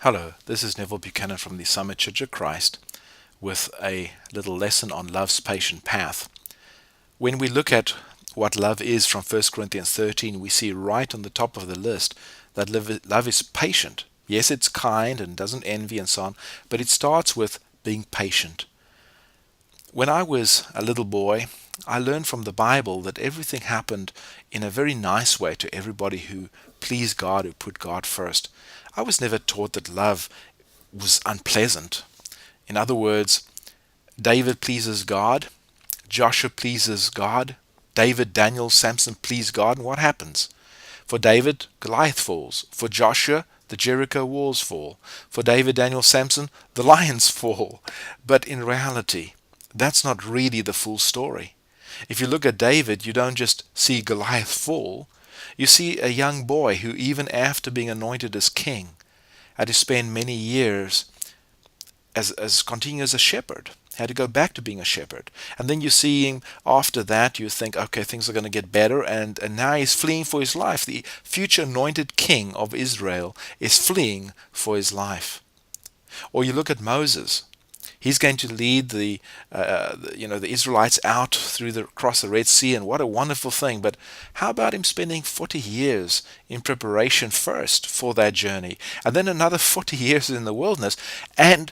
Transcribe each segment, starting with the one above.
Hello, this is Neville Buchanan from the Summit Church of Christ with a little lesson on love's patient path. When we look at what love is from 1 Corinthians 13, we see right on the top of the list that love is patient. Yes, it's kind and doesn't envy and so on, but it starts with being patient. When I was a little boy, I learned from the Bible that everything happened in a very nice way to everybody who pleased God, who put God first. I was never taught that love was unpleasant. In other words, David pleases God, Joshua pleases God, David, Daniel, Samson please God, and what happens? For David, Goliath falls. For Joshua, the Jericho walls fall. For David, Daniel, Samson, the lions fall. But in reality, that's not really the full story. If you look at David, you don't just see Goliath fall. You see a young boy who, even after being anointed as king, had to spend many years as continuing as a shepherd, had to go back to being a shepherd. And then you see him after that, you think, okay, things are going to get better, and now he's fleeing for his life. The future anointed king of Israel is fleeing for his life. Or you look at Moses. He's going to lead the Israelites out across the Red Sea, and what a wonderful thing. But how about him spending 40 years in preparation first for that journey, and then another 40 years in the wilderness, and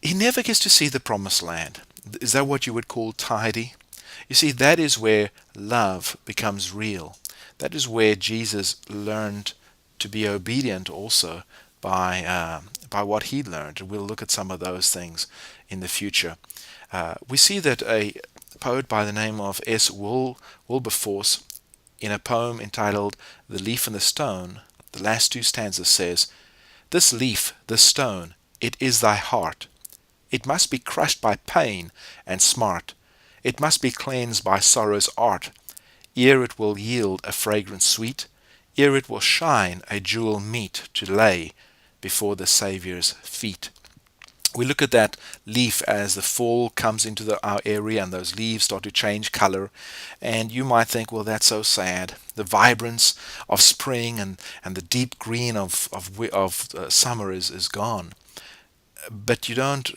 he never gets to see the promised land? Is that what you would call tidy? You see, that is where love becomes real. That is where Jesus learned to be obedient also by what he learned. And we'll look at some of those things in the future. We see that a poet by the name of S. Wilberforce, in a poem entitled The Leaf and the Stone, the last two stanzas says, "This leaf, this stone, it is thy heart. It must be crushed by pain and smart. It must be cleansed by sorrow's art, ere it will yield a fragrance sweet, ere it will shine a jewel meet to lay before the Saviour's feet." We look at that leaf as the fall comes into our area and those leaves start to change color, and you might think, well, that's so sad. The vibrance of spring and the deep green of summer is gone. But you don't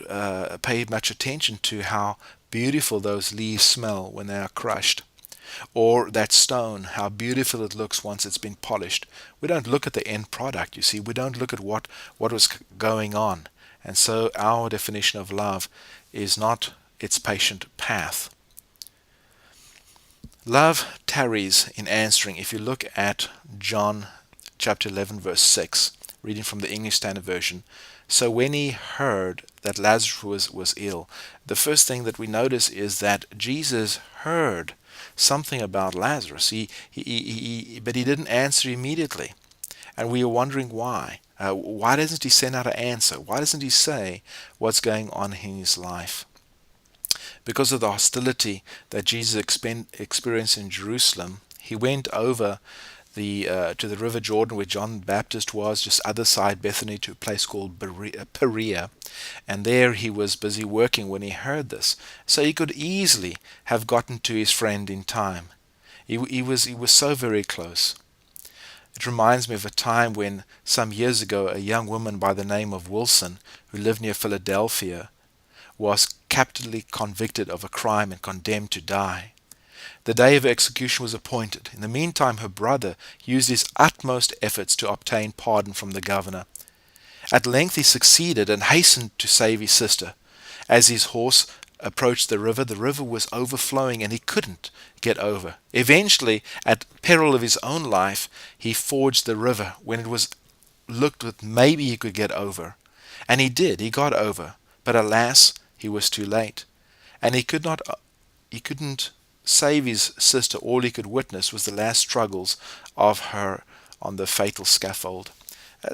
pay much attention to how beautiful those leaves smell when they are crushed. Or that stone, how beautiful it looks once it's been polished. We don't look at the end product, you see. We don't look at what was going on. And so our definition of love is not its patient path. Love tarries in answering. If you look at John chapter 11 verse 6, reading from the English Standard Version, "So when he heard that Lazarus was ill," the first thing that we notice is that Jesus heard something about Lazarus. But he didn't answer immediately. And we are wondering why. Why doesn't he send out an answer? Why doesn't he say what's going on in his life? Because of the hostility that Jesus experienced in Jerusalem, he went over to the river Jordan where John the Baptist was, just other side Bethany, to a place called Perea. And there he was busy working when he heard this. So he could easily have gotten to his friend in time. He was so very close. It reminds me of a time when, some years ago, a young woman by the name of Wilson, who lived near Philadelphia, was capitally convicted of a crime and condemned to die. The day of execution was appointed. In the meantime, her brother used his utmost efforts to obtain pardon from the governor. At length he succeeded and hastened to save his sister. As his horse approached the river was overflowing and he couldn't get over. Eventually, at peril of his own life, he forged the river when it was looked that maybe he could get over. And he did, he got over. But alas, he was too late. And he couldn't save his sister. All he could witness was the last struggles of her on the fatal scaffold.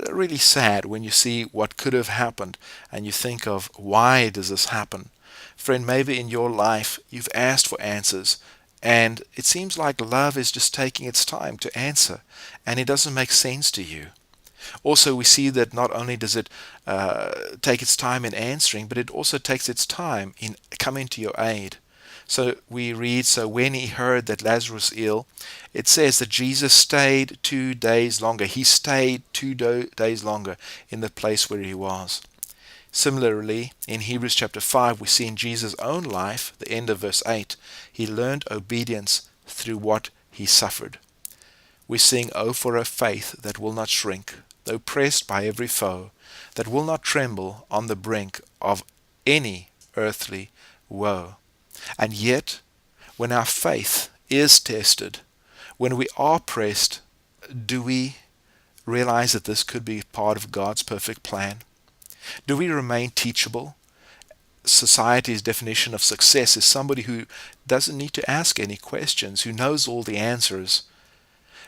Really sad when you see what could have happened and you think of, why does this happen? Friend, maybe in your life you've asked for answers and it seems like love is just taking its time to answer and it doesn't make sense to you. Also, we see that not only does it take its time in answering, but it also takes its time in coming to your aid. So we read, so when he heard that Lazarus was ill, it says that Jesus stayed 2 days longer. He stayed days longer in the place where he was. Similarly, in Hebrews chapter 5, we see in Jesus' own life, the end of verse 8, he learned obedience through what he suffered. We sing, "Oh, for a faith that will not shrink, though pressed by every foe, that will not tremble on the brink of any earthly woe." And yet, when our faith is tested, when we are pressed, do we realize that this could be part of God's perfect plan? Do we remain teachable? Society's definition of success is somebody who doesn't need to ask any questions, who knows all the answers.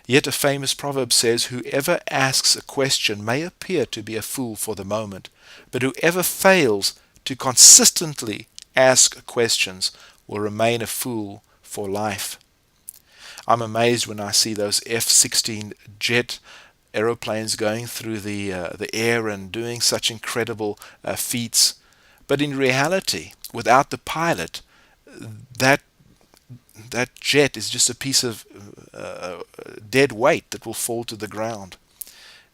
Yet a famous proverb says, "Whoever asks a question may appear to be a fool for the moment, but whoever fails to consistently ask questions will remain a fool for life." I'm amazed when I see those F-16 jet aeroplanes going through the air and doing such incredible feats. But in reality, without the pilot, that that jet is just a piece of dead weight that will fall to the ground.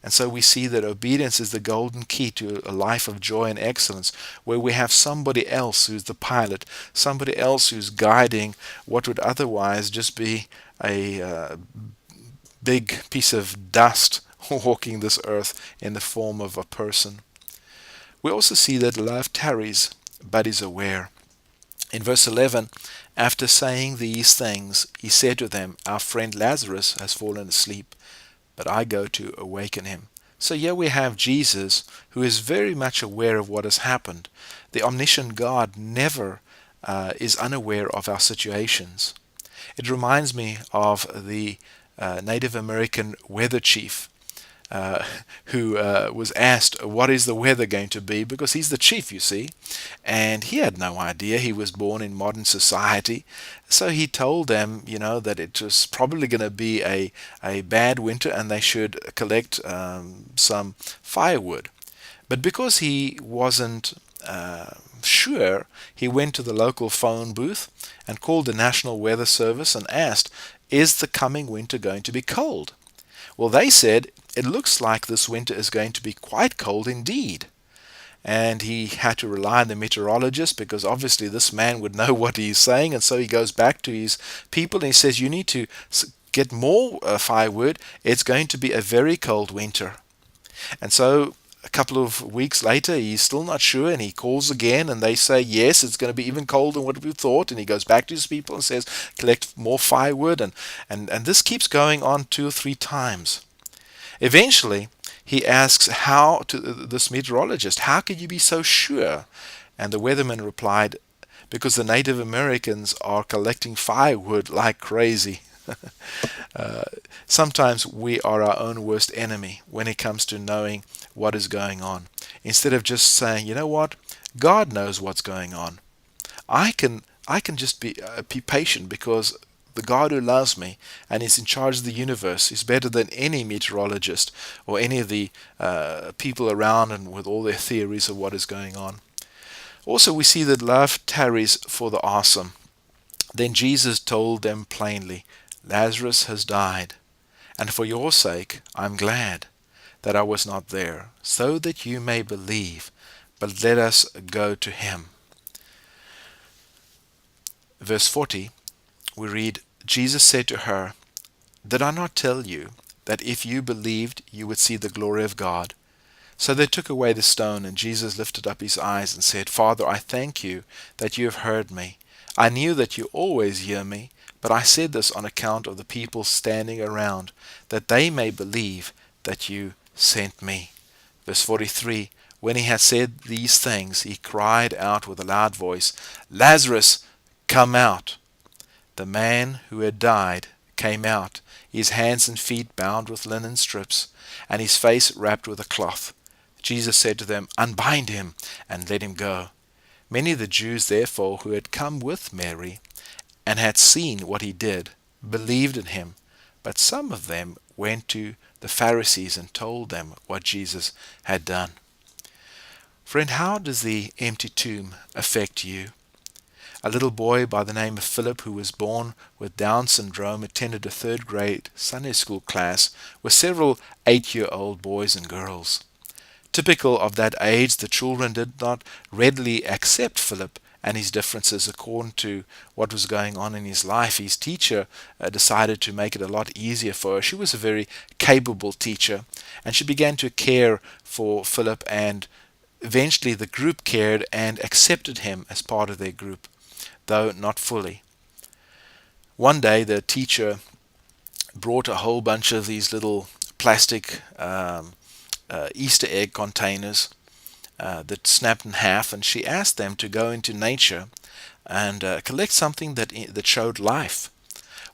And so we see that obedience is the golden key to a life of joy and excellence, where we have somebody else who's the pilot, somebody else who's guiding what would otherwise just be a big piece of dust walking this earth in the form of a person. We also see that love tarries, but is aware. In verse 11, after saying these things, he said to them, "Our friend Lazarus has fallen asleep, but I go to awaken him." So here we have Jesus, who is very much aware of what has happened. The omniscient God never is unaware of our situations. It reminds me of the Native American weather chief who was asked, "What is the weather going to be?" Because he's the chief, you see. And he had no idea. He was born in modern society. So he told them, that it was probably going to be a bad winter and they should collect some firewood. But because he wasn't sure, he went to the local phone booth and called the National Weather Service and asked, "Is the coming winter going to be cold?" Well, they said, "It looks like this winter is going to be quite cold indeed." And he had to rely on the meteorologist because obviously this man would know what he's saying. And so he goes back to his people and he says, "You need to get more firewood. It's going to be a very cold winter." And so a couple of weeks later, he's still not sure, and he calls again, and they say, "Yes, it's going to be even colder than what we thought." And he goes back to his people and says, "Collect more firewood." And this keeps going on 2 or 3 times. Eventually, he asks this meteorologist, "How can you be so sure?" And the weatherman replied, "Because the Native Americans are collecting firewood like crazy." Sometimes we are our own worst enemy when it comes to knowing what is going on. Instead of just saying, "You know what? God knows what's going on. I can just be patient because the God who loves me and is in charge of the universe is better than any meteorologist or any of the people around and with all their theories of what is going on." Also, we see that love tarries for the awesome. Then Jesus told them plainly, "Lazarus has died, and for your sake I'm glad that I was not there, so that you may believe. But let us go to him." Verse 40, we read, Jesus said to her, "Did I not tell you that if you believed you would see the glory of God?" So they took away the stone, and Jesus lifted up his eyes and said, "Father, I thank you that you have heard me. I knew that you always hear me, but I said this on account of the people standing around, that they may believe that you sent me." Verse 43, when he had said these things, he cried out with a loud voice, "Lazarus, come out." The man who had died came out, his hands and feet bound with linen strips, and his face wrapped with a cloth. Jesus said to them, "Unbind him and let him go." Many of the Jews, therefore, who had come with Mary and had seen what he did, believed in him. But some of them went to the Pharisees and told them what Jesus had done. Friend, how does the empty tomb affect you? A little boy by the name of Philip, who was born with Down syndrome, attended a third grade Sunday school class with several 8-year-old boys and girls. Typical of that age, the children did not readily accept Philip and his differences according to what was going on in his life. His teacher decided to make it a lot easier for her. She was a very capable teacher, and she began to care for Philip, and eventually the group cared and accepted him as part of their group, though not fully. One day the teacher brought a whole bunch of these little plastic Easter egg containers that snapped in half, and she asked them to go into nature and collect something that showed life.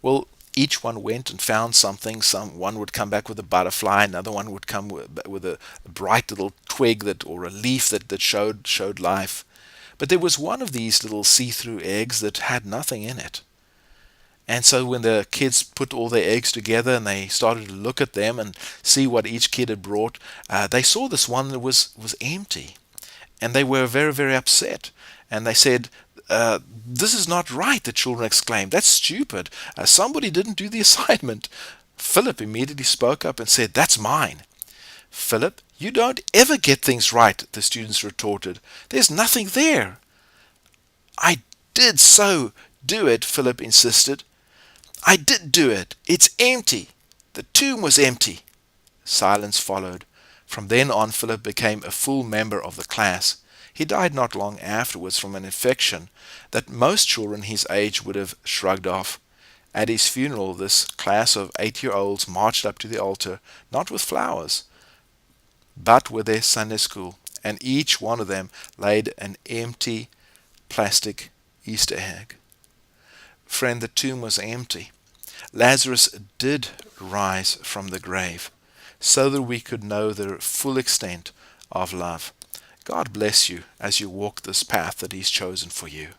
Well, each one went and found something. One would come back with a butterfly, another one would come with a bright little twig or a leaf that showed life. But there was one of these little see-through eggs that had nothing in it. And so when the kids put all their eggs together and they started to look at them and see what each kid had brought, they saw this one that was empty. And they were very, very upset. And they said, "This is not right," the children exclaimed. "That's stupid. Somebody didn't do the assignment." Philip immediately spoke up and said, "That's mine." "Philip, you don't ever get things right," the students retorted. "There's nothing there." "I did so do it," Philip insisted. "I did do it. It's empty. The tomb was empty." Silence followed. From then on, Philip became a full member of the class. He died not long afterwards from an infection that most children his age would have shrugged off. At his funeral, this class of 8-year-olds marched up to the altar, not with flowers, but with their Sunday school, and each one of them laid an empty plastic Easter egg. Friend, the tomb was empty. Lazarus did rise from the grave so that we could know the full extent of love. God bless you as you walk this path that He's chosen for you.